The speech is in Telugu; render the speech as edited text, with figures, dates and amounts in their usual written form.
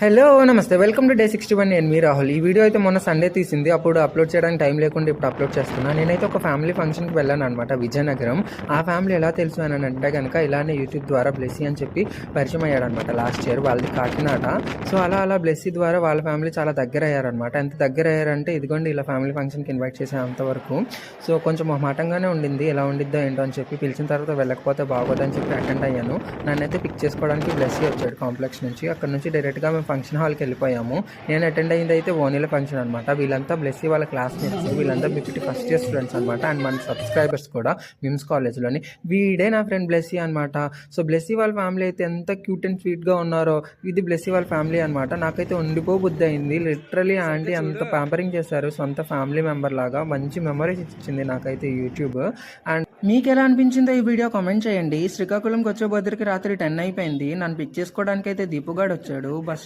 హలో నమస్తే వెల్కమ్ టు డే 61. నేను మీ రాహుల్. ఈ వీడియో అయితే మొన్న సండే తీసింది. అప్పుడు అప్లోడ్ చేయడానికి టైం లేకుండా ఇప్పుడు అప్లోడ్ చేస్తున్నాను. నేనైతే ఒక ఫ్యామిలీ ఫంక్షన్కి వెళ్ళాను అనమాట, విజయనగరం. ఆ ఫ్యామిలీ ఎలా తెలుసు అని అంటే కనుక ఇలానే యూట్యూబ్ ద్వారా బ్లెస్సీ అని చెప్పి పరిచయం అయ్యాడనమాట లాస్ట్ ఇయర్. వాళ్ళది కాకినాడ. సో అలా బ్లెస్సీ ద్వారా వాళ్ళ ఫ్యామిలీ చాలా దగ్గర అయ్యారనమాట. ఎంత దగ్గర అయ్యారంటే ఇదిగోండి ఇలా ఫ్యామిలీ ఫంక్షన్కి ఇన్వైట్ చేసే అంతవరకు. సో కొంచెం మొహమాటంగానే ఉండింది, ఎలా ఉండిద్దో ఏంటో అని చెప్పి. పిలిచిన తర్వాత వెళ్ళకపోతే బాగోదని చెప్పి అటెండ్ అయ్యాను. నన్నైతే పిక్ చేసుకోవడానికి బ్లెస్సీ వచ్చాడు కాంప్లెక్స్ నుంచి. అక్కడ నుంచి డైరెక్ట్గా మేము ఫంక్షన్ హాల్కి వెళ్ళిపోయాము. నేను అటెండ్ అయింది అయితే ఓనీల ఫంక్షన్ అనమాట. వీళ్ళంతా బ్లెస్సీ వాళ్ళ క్లాస్మేట్స్, వీళ్ళంతా బీపీటీ ఫస్ట్ ఇయర్ స్టూడెంట్స్ అనమాట. అండ్ మన సబ్స్క్రైబర్స్ కూడా మిమ్స్ కాలేజ్లోని. వీడే నా ఫ్రెండ్ బ్లెస్సీ అనమాట. సో బ్లెస్సీ వాళ్ళ ఫ్యామిలీ అయితే ఎంత క్యూట్ అండ్ స్వీట్గా ఉన్నారో. ఇది బ్లెస్సీ వాళ్ళ ఫ్యామిలీ అనమాట. నాకైతే ఉండిపో బుద్ధి అయింది. లిటరలీ ఆంటీ అంత ప్యాంపరింగ్ చేశారు, సొంత ఫ్యామిలీ మెంబర్ లాగా. మంచి మెమరీస్ ఇచ్చింది నాకైతే యూట్యూబ్. అండ్ మీకు ఎలా అనిపించిందో ఈ వీడియో కామెంట్ చేయండి. శ్రీకాకుళంకి వచ్చే బద్దరికి రాత్రి 10 అయిపోయింది. నన్ను పిక్ చేసుకోవడానికి అయితే దీపుగాడు వచ్చాడు. బస్